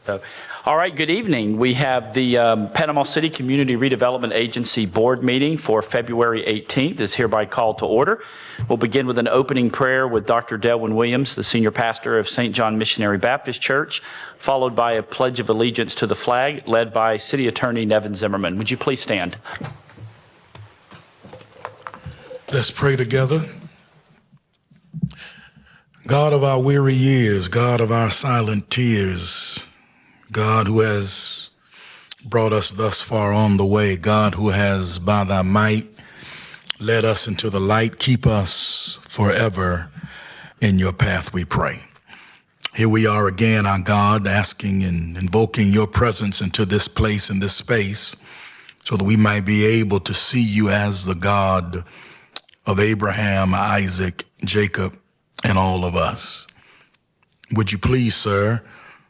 So, all right, good evening. We have the Panama City Community Redevelopment Agency Board meeting for February 18th is hereby called to order. We'll begin with an opening prayer with Dr. Delwyn Williams, the senior pastor of St. John Missionary Baptist Church, followed by a pledge of allegiance to the flag led by City Attorney Nevin Zimmerman. Would you please stand? Let's pray together. God of our weary years, God of our silent tears, God who has brought us thus far on the way, God who has by thy might led us into the light, keep us forever in your path, we pray. Here we are again, our God, asking and invoking your presence into this place, in this space, so that we might be able to see you as the God of Abraham, Isaac, Jacob, and all of us. Would you please, sir,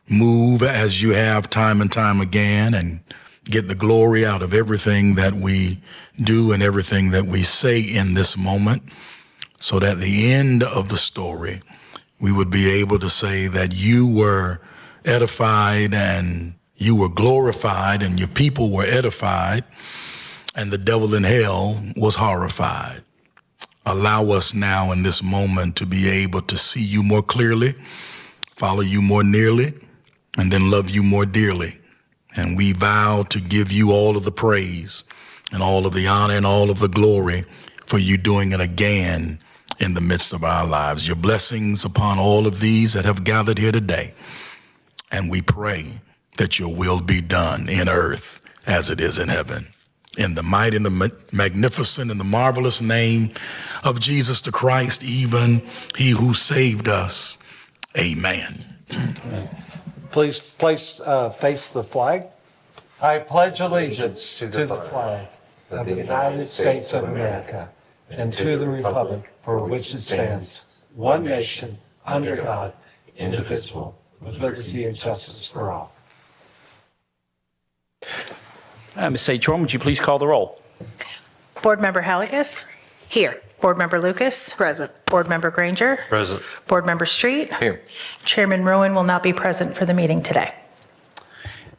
move as you have time and time again and get the glory out of everything that we do and everything that we say in this moment, so that at the end of the story, we would be able to say that you were edified and you were glorified and your people were edified and the devil in hell was horrified. Allow us now in this moment to be able to see you more clearly, follow you more nearly, and then love you more dearly. And we vow to give you all of the praise and all of the honor and all of the glory for you doing it again in the midst of our lives. Your blessings upon all of these that have gathered here today. And we pray that your will be done in earth as it is in heaven. In the mighty and the magnificent and the marvelous name of Jesus the Christ, even he who saved us. Amen. Please face the flag. I pledge allegiance to the flag of the United States of America and to the republic for which it stands, one nation, under God, indivisible, with liberty and justice for all. Ms. Sage-Horn, would you please call the roll? Board Member Halligus? Here. Board Member Lucas? Present. Board Member Granger? Present. Board Member Street? Here. Chairman Rowan will not be present for the meeting today.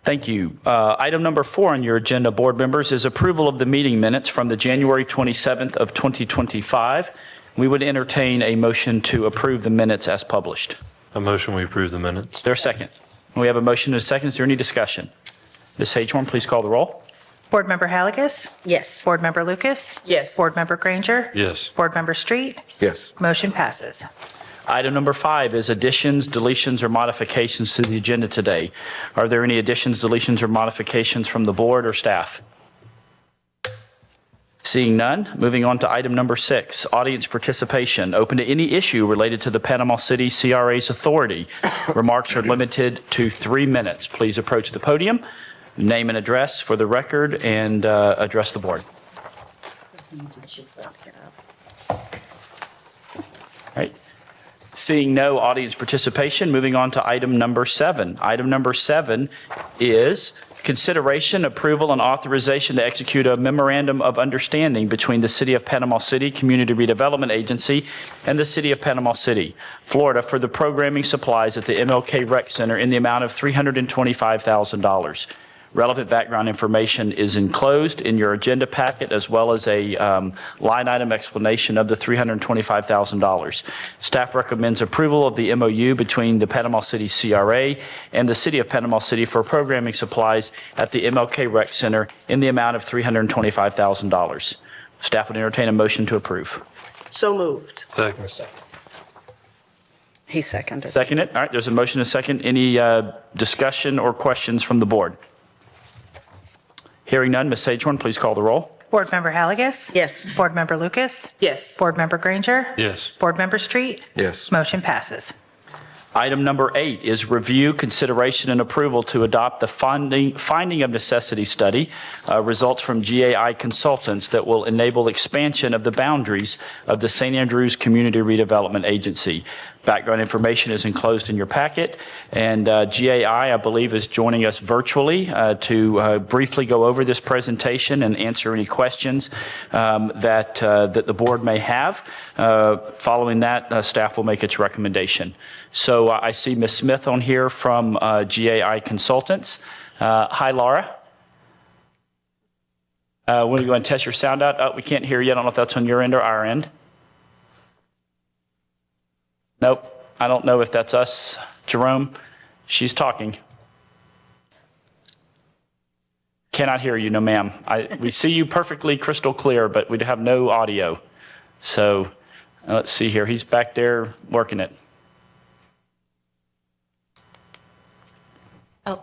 Thank you. Item number 4 on your agenda, board members, is approval of the meeting minutes from the January 27th of 2025. We would entertain a motion to approve the minutes as published. A motion we approve the minutes. Is there a second? We have a motion and a second. Is there any discussion? Ms. Sage-Horn, please call the roll. Board Member Halligus? Yes. Board Member Lucas? Yes. Board Member Granger? Yes. Board Member Street? Yes. Motion passes. Item number 5 is additions, deletions, or modifications to the agenda today. Are there any additions, deletions, or modifications from the board or staff? Seeing none, moving on to item number 6, audience participation. Open to any issue related to the Panama City CRA's authority. Remarks are limited to 3 minutes. Please approach the podium, name and address for the record, and address the board. All right. Seeing no audience participation, moving on to item number 7. Item number 7 is consideration, approval, and authorization to execute a memorandum of understanding between the City of Panama City Community Redevelopment Agency and the City of Panama City, Florida, for the programming supplies at the MLK Rec Center in the amount of $325,000. Relevant background information is enclosed in your agenda packet, as well as a line item explanation of the $325,000. Staff recommends approval of the MOU between the Panama City CRA and the City of Panama City for programming supplies at the MLK Rec Center in the amount of $325,000. Staff would entertain a motion to approve. So moved. Second. He seconded. Second it. All right, there's a motion and a second. Any discussion or questions from the board? Hearing none, Ms. Sage-Horn, please call the roll. Board Member Halligus? Yes. Board Member Lucas? Yes. Board Member Granger? Yes. Board Member Street? Yes. Motion passes. Item number 8 is review, consideration, and approval to adopt the finding of necessity study, results from GAI consultants that will enable expansion of the boundaries of the St. Andrews Community Redevelopment Agency. Background information is enclosed in your packet, and GAI, I believe, is joining us virtually to briefly go over this presentation and answer any questions that the board may have. Following that, staff will make its recommendation. So I see Ms. Smith on here from GAI Consultants. Hi, Laura. When you go and test your sound out? Oh, we can't hear you. I don't know if that's on your end or our end. Nope. I don't know if that's us. Jerome, she's talking. Cannot hear you, no ma'am. We see you perfectly crystal clear, but we have no audio. So let's see here. He's back there working it. Oh.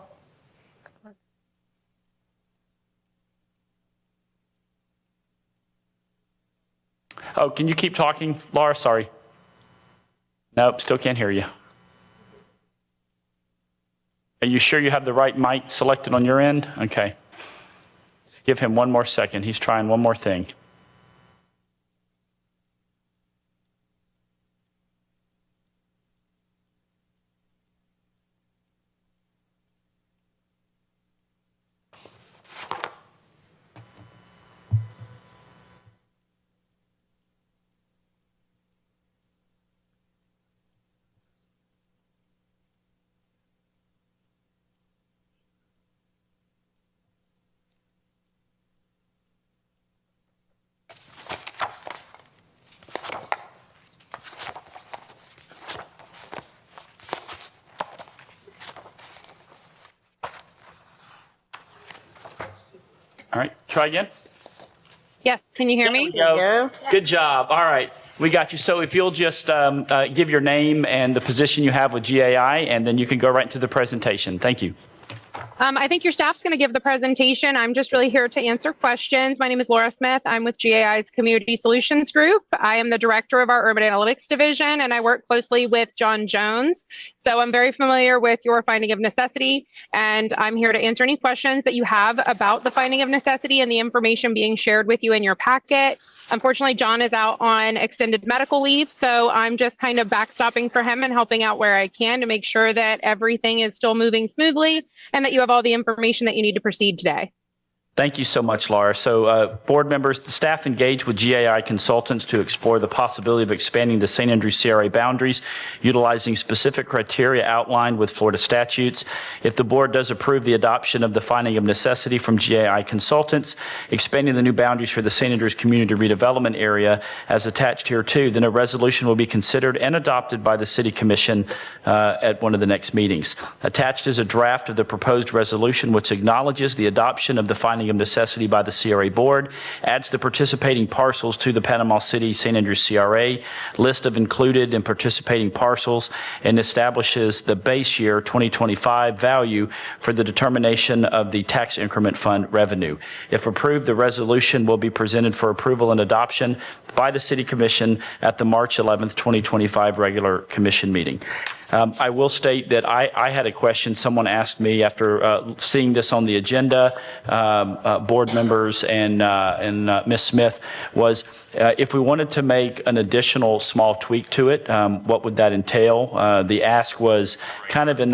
Oh, can you keep talking, Laura? Sorry. Nope, still can't hear you. Are you sure you have the right mic selected on your end? Okay. Let's give him one more second. He's trying one more thing. All right, try again. Yes, can you hear me? Go. Good job. All right, we got you. So if you'll just give your name and the position you have with GAI, and then you can go right into the presentation. Thank you. I think your staff's going to give the presentation. I'm just really here to answer questions. My name is Laura Smith. I'm with GAI's Community Solutions Group. I am the director of our Urban Analytics Division, and I work closely with John Jones. So I'm very familiar with your finding of necessity, and I'm here to answer any questions that you have about the finding of necessity and the information being shared with you in your packet. Unfortunately, John is out on extended medical leave, so I'm just kind of backstopping for him and helping out where I can to make sure that everything is still moving smoothly and that you have all the information that you need to proceed today. Thank you so much, Laura. So board members, the staff engaged with GAI Consultants to explore the possibility of expanding the St. Andrews CRA boundaries, utilizing specific criteria outlined with Florida statutes. If the board does approve the adoption of the finding of necessity from GAI Consultants, expanding the new boundaries for the St. Andrews Community Redevelopment Area as attached here too, then a resolution will be considered and adopted by the City Commission at one of the next meetings. Attached is a draft of the proposed resolution which acknowledges the adoption of the finding of necessity by the CRA board, adds the participating parcels to the Panama City St. Andrews CRA list of included and participating parcels, and establishes the base year 2025 value for the determination of the tax increment fund revenue. If approved, the resolution will be presented for approval and adoption by the City Commission at the March 11th, 2025 regular commission meeting. I will state that I had a question someone asked me after seeing this on the agenda, board members and Ms. Smith, was if we wanted to make an additional small tweak to it, what would that entail? The ask was kind of in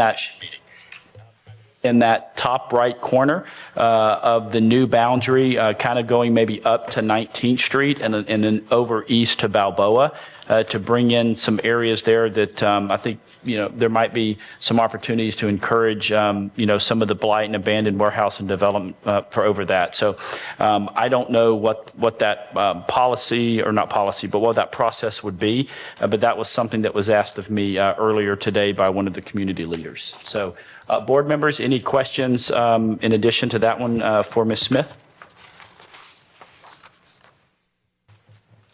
that top right corner of the new boundary, kind of going maybe up to 19th Street and then over east to Balboa, to bring in some areas there that I think, there might be some opportunities to encourage, some of the blight and abandoned warehouse and development for over that. So I don't know what that policy, or not policy, but what that process would be. But that was something that was asked of me earlier today by one of the community leaders. So board members, any questions in addition to that one for Ms. Smith?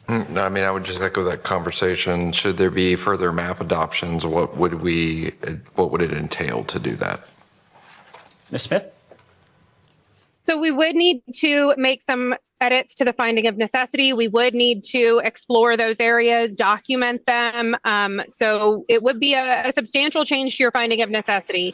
No, I mean, I would just echo that conversation. Should there be further map adoptions, what would it entail to do that? Ms. Smith? So we would need to make some edits to the finding of necessity. We would need to explore those areas, document them. So it would be a substantial change to your finding of necessity.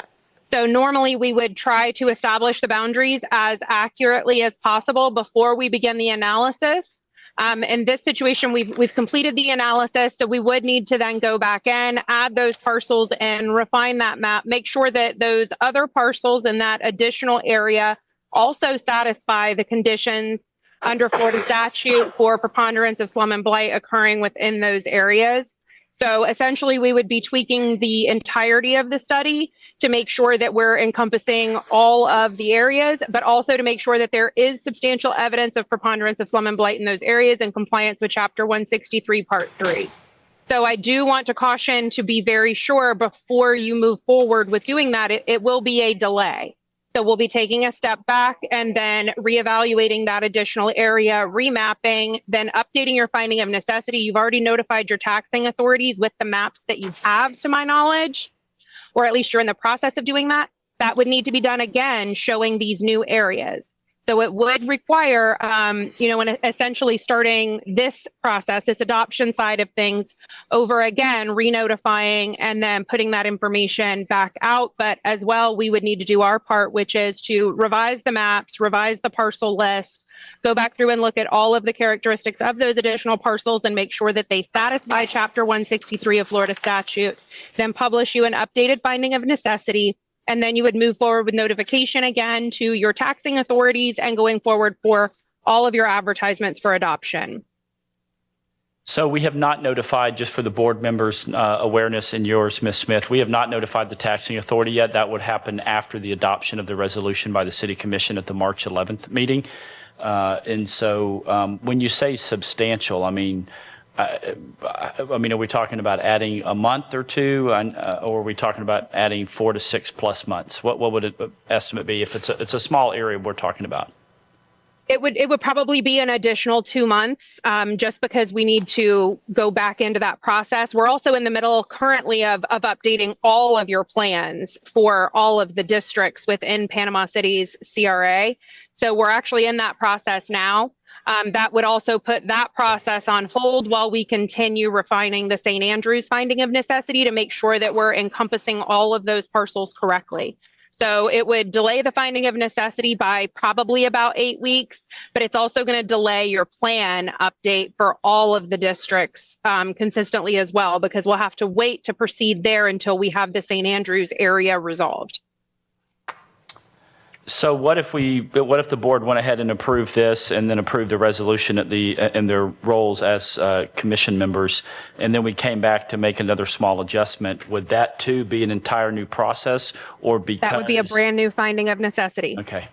So normally we would try to establish the boundaries as accurately as possible before we begin the analysis. In this situation, we've completed the analysis, so we would need to then go back in, add those parcels and refine that map, make sure that those other parcels in that additional area also satisfy the conditions under Florida statute for preponderance of slum and blight occurring within those areas. So essentially, we would be tweaking the entirety of the study to make sure that we're encompassing all of the areas, but also to make sure that there is substantial evidence of preponderance of slum and blight in those areas in compliance with Chapter 163, Part 3. So I do want to caution to be very sure before you move forward with doing that, it will be a delay. So we'll be taking a step back and then reevaluating that additional area, remapping, then updating your finding of necessity. You've already notified your taxing authorities with the maps that you have, to my knowledge, or at least you're in the process of doing that. That would need to be done again, showing these new areas. So it would require, essentially starting this process, this adoption side of things over again, re-notifying and then putting that information back out. But as well, we would need to do our part, which is to revise the maps, revise the parcel list, go back through and look at all of the characteristics of those additional parcels and make sure that they satisfy Chapter 163 of Florida statute, then publish you an updated finding of necessity. And then you would move forward with notification again to your taxing authorities and going forward for all of your advertisements for adoption. So we have not notified, just for the board members' awareness and yours, Ms. Smith, we have not notified the taxing authority yet. That would happen after the adoption of the resolution by the City Commission at the March 11th meeting. And so when you say substantial, I mean, are we talking about adding a month or two, or are we talking about adding 4 to 6 plus months? What would an estimate be if it's a small area we're talking about? It would probably be an additional 2 months, just because we need to go back into that process. We're also in the middle currently of updating all of your plans for all of the districts within Panama City's CRA. So we're actually in that process now. That would also put that process on hold while we continue refining the St. Andrews finding of necessity to make sure that we're encompassing all of those parcels correctly. So it would delay the finding of necessity by probably about 8 weeks, but it's also going to delay your plan update for all of the districts consistently as well, because we'll have to wait to proceed there until we have the St. Andrews area resolved. So what if the board went ahead and approved this and then approved the resolution in their roles as commission members, and then we came back to make another small adjustment? Would that too be an entire new process, or because That would be a brand new finding of necessity. Okay.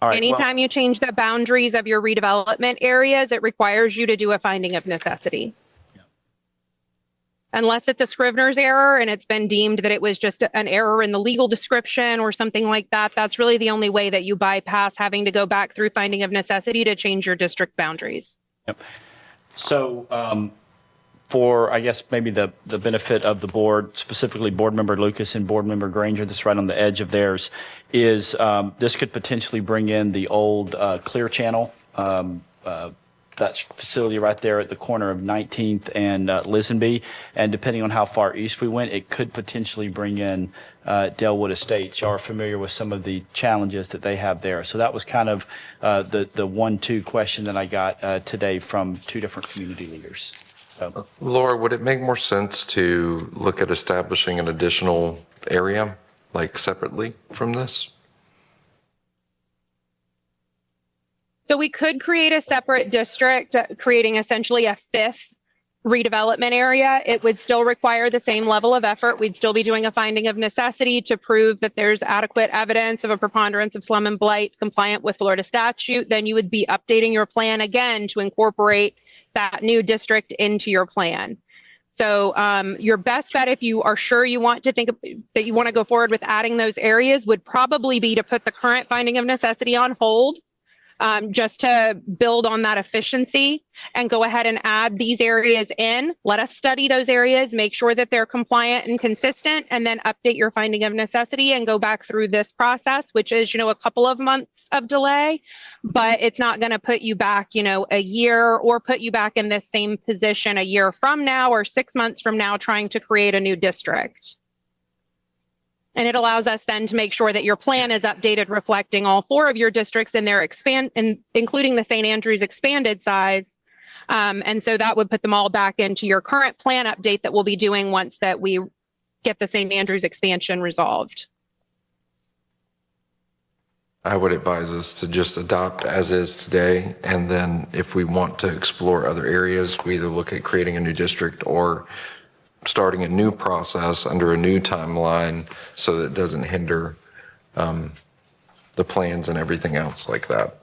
All right. Anytime you change the boundaries of your redevelopment areas, it requires you to do a finding of necessity. Unless it's a Scrivener's error and it's been deemed that it was just an error in the legal description or something like that, that's really the only way that you bypass having to go back through finding of necessity to change your district boundaries. Yep. So for, I guess, maybe the benefit of the board, specifically Board Member Lucas and Board Member Granger, that's right on the edge of theirs, is this could potentially bring in the old Clear Channel, that facility right there at the corner of 19th and Lisenby. And depending on how far east we went, it could potentially bring in Delwood Estates. Y'all are familiar with some of the challenges that they have there. So that was kind of the 1-2 question that I got today from 2 different community leaders. So. Laura, would it make more sense to look at establishing an additional area, like separately from this? So we could create a separate district, creating essentially a 5th redevelopment area. It would still require the same level of effort. We'd still be doing a finding of necessity to prove that there's adequate evidence of a preponderance of slum and blight compliant with Florida statute. Then you would be updating your plan again to incorporate that new district into your plan. So your best bet, if you are sure you want to that you want to go forward with adding those areas, would probably be to put the current finding of necessity on hold, just to build on that efficiency and go ahead and add these areas in. Let us study those areas, make sure that they're compliant and consistent, and then update your finding of necessity and go back through this process, which is, a couple of months of delay, but it's not going to put you back, a year or put you back in this same position a year from now or 6 months from now trying to create a new district. And it allows us then to make sure that your plan is updated, reflecting all 4 of your districts and their including the St. Andrews expanded size. And so that would put them all back into your current plan update that we'll be doing once that we get the St. Andrews expansion resolved. I would advise us to just adopt as is today, and then if we want to explore other areas, we either look at creating a new district or starting a new process under a new timeline so that it doesn't hinder the plans and everything else like that.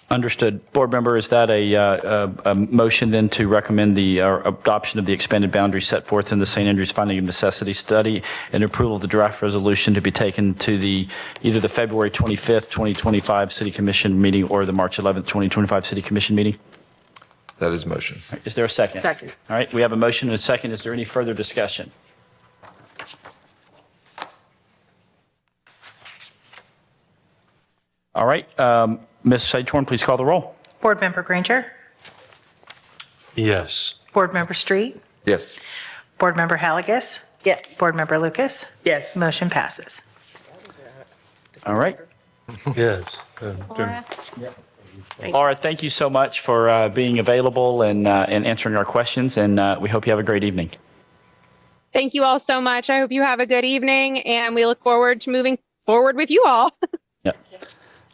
Understood. Board member, is that a motion then to recommend the adoption of the expanded boundaries set forth in the St. Andrews Finding of Necessity study and approval of the draft resolution to be taken to either the February 25th, 2025 City Commission meeting or the March 11th, 2025 City Commission meeting? That is motion. All right, is there a second? Second. All right, we have a motion and a second. Is there any further discussion? All right, Ms. Sagehorn, please call the roll. Board Member Granger, Yes. Board Member Street, Yes. Board Member Halligus, Yes. Board Member Lucas. Yes. Motion passes. All right. Yes. Laura, thank you so much for being available and answering our questions, and we hope you have a great evening. Thank you all so much. I hope you have a good evening, and we look forward to moving forward with you all. Yep.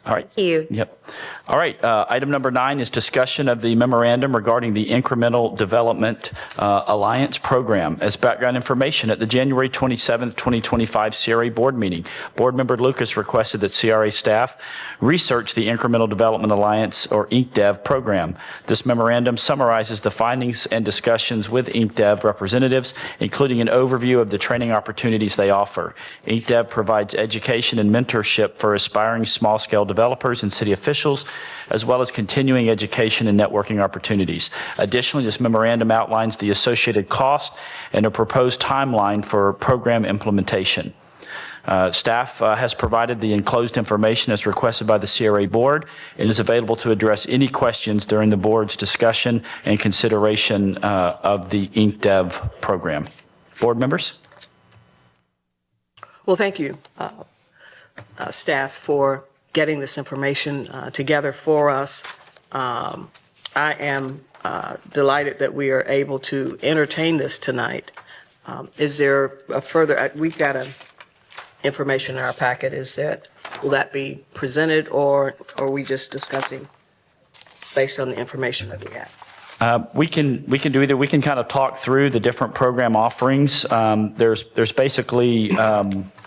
All right. Thank you. Yep. All right. Item number 9 is discussion of the memorandum regarding the Incremental Development Alliance Program. As background information, at the January 27th, 2025 CRA board meeting, Board Member Lucas requested that CRA staff research the Incremental Development Alliance, or IncDev, program. This memorandum summarizes the findings and discussions with IncDev representatives, including an overview of the training opportunities they offer. IncDev provides education and mentorship for aspiring small-scale developers and city officials, as well as continuing education and networking opportunities. Additionally, this memorandum outlines the associated cost and a proposed timeline for program implementation. Staff has provided the enclosed information as requested by the CRA board and is available to address any questions during the board's discussion and consideration of the IncDev program. Board members? Well, thank you, staff, for getting this information together for us. I am delighted that we are able to entertain this tonight. Is there a further, we've got information in our packet, will that be presented, or are we just discussing based on the information that we have? We can do either. We can kind of talk through the different program offerings. There's basically,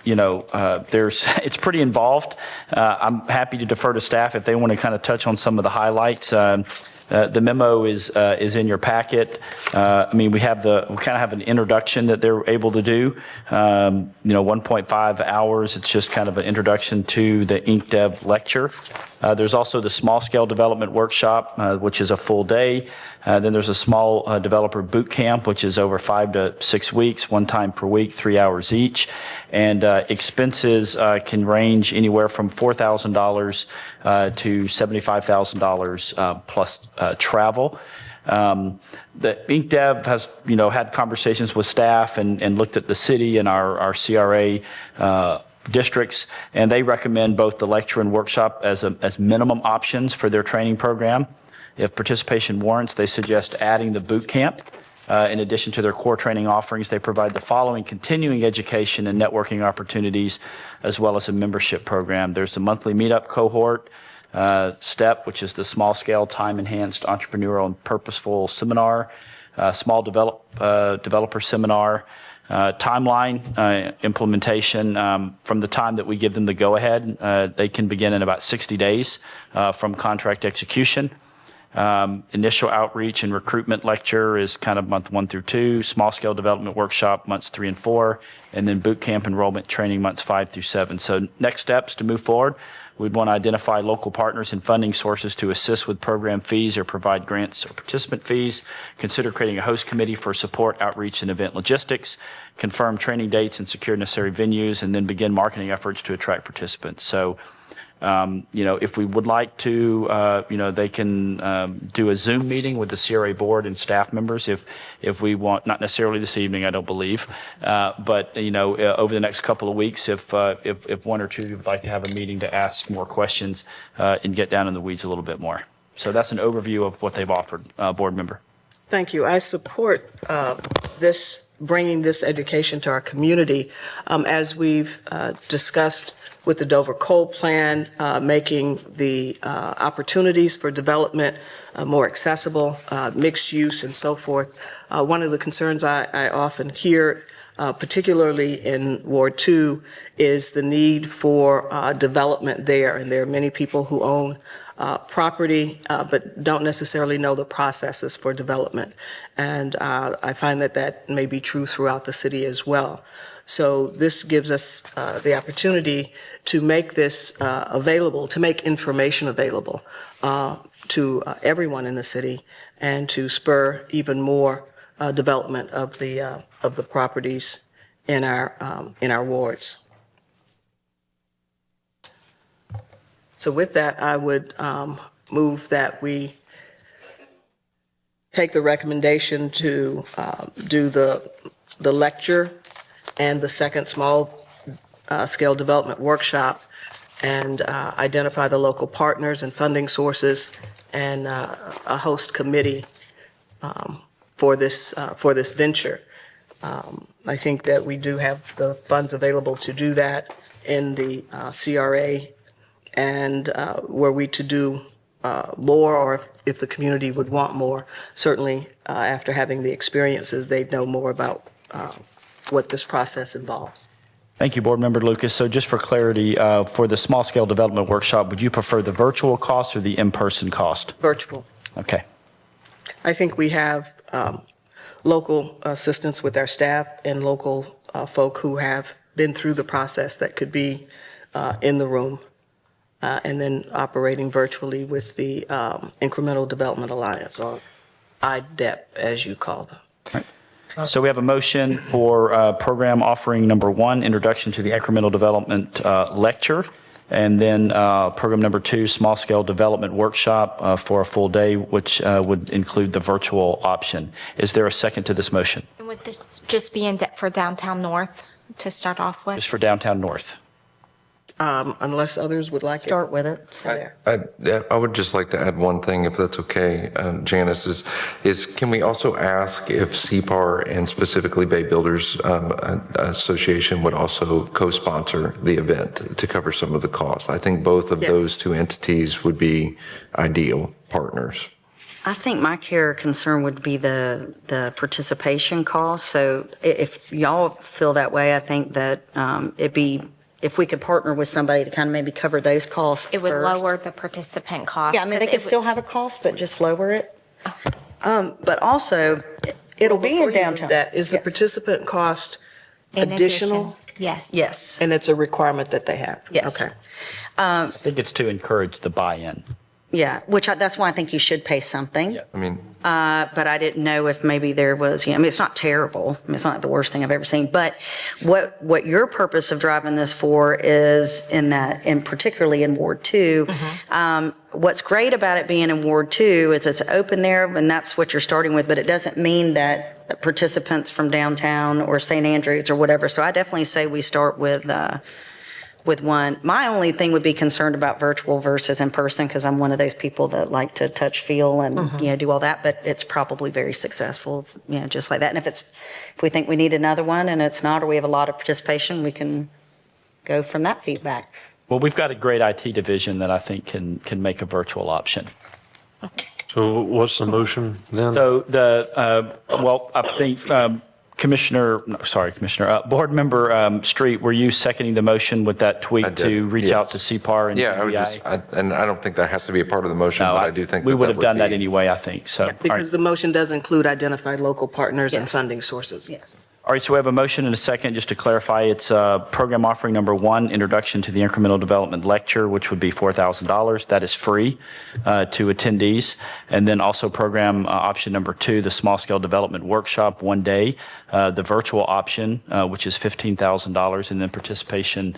it's pretty involved. I'm happy to defer to staff if they want to kind of touch on some of the highlights. The memo is in your packet. We kind of have an introduction that they're able to do. 1.5 hours. It's just kind of an introduction to the IncDev lecture. There's also the small scale development workshop, which is a full day. Then there's a small developer boot camp, which is over 5 to 6 weeks, 1 time per week, 3 hours each. And expenses can range anywhere from $4,000 to $75,000 plus travel. The IncDev has, had conversations with staff and looked at the city and our CRA districts, and they recommend both the lecture and workshop as minimum options for their training program. If participation warrants, they suggest adding the boot camp. In addition to their core training offerings, they provide the following continuing education and networking opportunities, as well as a membership program. There's a monthly meetup cohort, STEP, which is the small scale time enhanced entrepreneurial and purposeful seminar, small developer seminar, timeline implementation. From the time that we give them the go ahead, they can begin in about 60 days from contract execution. Initial outreach and recruitment lecture is kind of month 1 through 2, small scale development workshop months 3 and 4, and then boot camp enrollment training months 5 through 7. So next steps to move forward, we'd want to identify local partners and funding sources to assist with program fees or provide grants or participant fees, consider creating a host committee for support, outreach, and event logistics, confirm training dates and secure necessary venues, and then begin marketing efforts to attract participants. So If we would like to, they can do a Zoom meeting with the CRA board and staff members if we want, not necessarily this evening, I don't believe, but, over the next couple of weeks, if one or two would like to have a meeting to ask more questions and get down in the weeds a little bit more. So that's an overview of what they've offered, board member. Thank you. I support bringing this education to our community. As we've discussed with the Dover Coal Plan, making the opportunities for development more accessible, mixed use and so forth. One of the concerns I often hear, particularly in Ward 2, is the need for development there. And there are many people who own property, but don't necessarily know the processes for development. And I find that may be true throughout the city as well. So this gives us the opportunity to make this available, to make information available to everyone in the city, and to spur even more development of the properties in our wards. So with that, I would move that we take the recommendation to do the lecture and the second small scale development workshop, and identify the local partners and funding sources, and a host committee for this venture. I think that we do have the funds available to do that in the CRA, and were we to do more, or if the community would want more, certainly after having the experiences, they'd know more about what this process involves. Thank you, Board Member Lucas. So just for clarity, for the small scale development workshop, would you prefer the virtual cost or the in-person cost? Virtual. Okay. I think we have local assistance with our staff and local folk who have been through the process that could be in the room, and then operating virtually with the Incremental Development Alliance, or IDEP, as you call them. All right. So we have a motion for program offering number 1, Introduction to the Incremental Development Lecture, and then program number 2, Small Scale Development Workshop for a full day, which would include the virtual option. Is there a second to this motion? Would this just be for downtown North to start off with? Just for downtown North. Unless others would like Start with it. So I would just like to add one thing, if that's okay, Janice, is can we also ask if CPAR and specifically Bay Builders Association would also co-sponsor the event to cover some of the costs? I think both of those two entities would be ideal partners. I think my care concern would be the participation cost. So if y'all feel that way, I think that it'd be, if we could partner with somebody to kind of maybe cover those costs It would first. lower the participant cost. Yeah, I mean, they could still have a cost, but just lower it. But also, it'll be in downtown. that. Is the Yes. participant cost In additional? addition, yes. Yes, And it's a requirement that they have? yes. Okay. I think it's to encourage the buy-in. Yeah, that's why I think you should pay something. Yeah. I mean, But I didn't know if maybe there was, I mean, it's not terrible. I mean, it's not the worst thing I've ever seen. But what your purpose of driving this for is and particularly in Ward 2, what's great about it being in Ward 2 is it's open there, and that's what you're starting with, but it doesn't mean that participants from downtown or St. Andrews or whatever. So I definitely say we start with one. My only thing would be concerned about virtual versus in person, because I'm one of those people that like to touch, feel, and do all that. But it's probably very successful, just like that. And if we think we need another one and it's not, or we have a lot of participation, we can go from that feedback. Well, we've got a great IT division that I think can make a virtual option. So what's the motion then? So I think Board Member Street, were you seconding the motion with that I tweak did, to reach yes. out to CPAR and yeah, I would UBI? and I don't think that has to be a part of the motion, No, but I do think we that would have done that be- anyway, I think. So, all right. Because the motion does include identified local partners and Yes. funding sources. Yes. All right, so we have a motion and a second. Just to clarify, it's program offering number 1, Introduction to the Incremental Development Lecture, which would be $4,000. That is free to attendees. And then also program option number 2, the Small Scale Development Workshop, 1 day. The virtual option, which is $15,000. And then participation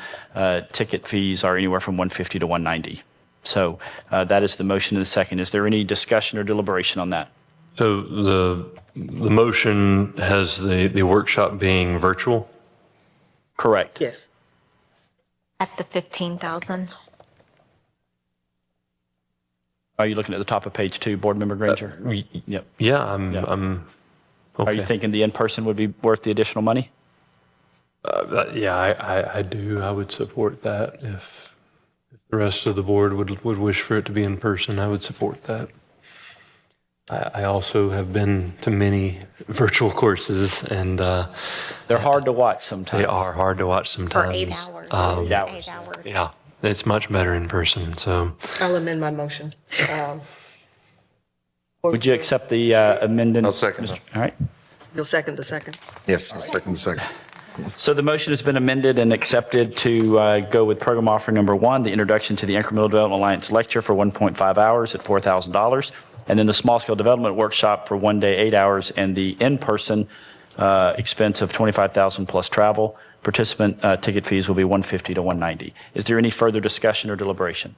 ticket fees are anywhere from $150 to $190. So that is the motion and the second. Is there any discussion or deliberation on that? So the motion has the workshop being virtual? Correct. Yes. At the 15,000. Are you looking at the top of page 2, Board Member Granger? Yep. Yeah, I'm Are you okay. thinking the in-person would be worth the additional money? Yeah, I do. I would support that. If the rest of the board would wish for it to be in person, I would support that. I also have been to many virtual courses, and They're hard to watch sometimes. they are hard to watch For sometimes. 8 hours. 8 hours. 8 hours. Yeah, it's much better in person. So I'll amend my motion. Would you accept the amendment? I'll second Mr. it. All right. You'll second the second? Yes, I'll second the second. So the motion has been amended and accepted to go with program offering number 1, the Introduction to the Incremental Development Alliance Lecture for 1.5 hours at $4,000. And then the Small Scale Development Workshop for 1 day, 8 hours, and the in-person expense of $25,000 plus travel. Participant ticket fees will be $150 to $190. Is there any further discussion or deliberation?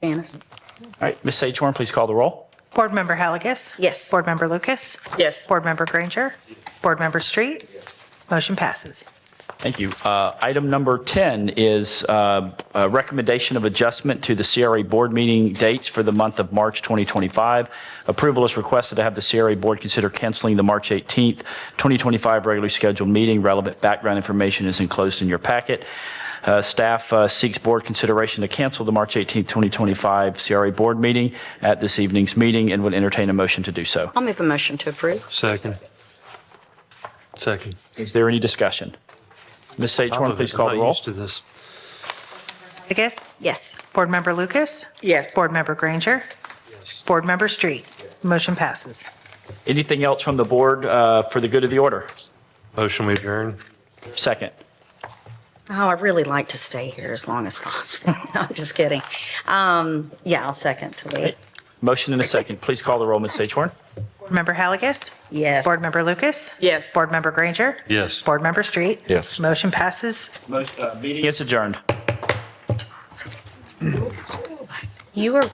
Janice? All right, Ms. Sagehorn, please call the roll. Board Member Halligus? Yes. Board Member Lucas? Yes. Board Member Granger? Board Member Street? Motion passes. Thank you. Item number 10 is a recommendation of adjustment to the CRA board meeting dates for the month of March 2025. Approval is requested to have the CRA board consider canceling the March 18th, 2025 regularly scheduled meeting. Relevant background information is enclosed in your packet. Staff seeks board consideration to cancel the March 18th, 2025 CRA board meeting at this evening's meeting and would entertain a motion to do so. I'll make a motion to approve. second. Is there any discussion? Ms. Sagehorn, please call the I'm not roll. used to this. Halligus? Yes. Board Member Lucas? Yes. Board Member Granger? Board Member Street? Motion passes. Anything else from the board for the good of the order? Motion we adjourn. Second. Oh, I really like to stay here as long as possible. No, I'm just kidding. Yeah, I'll second to leave. Motion and a second. Please call the roll, Ms. Sagehorn. Board Member Halligus? Yes. Board Member Lucas? Yes. Board Member Granger? Yes. Board Member Street? Yes. Motion passes. Meeting is adjourned. You are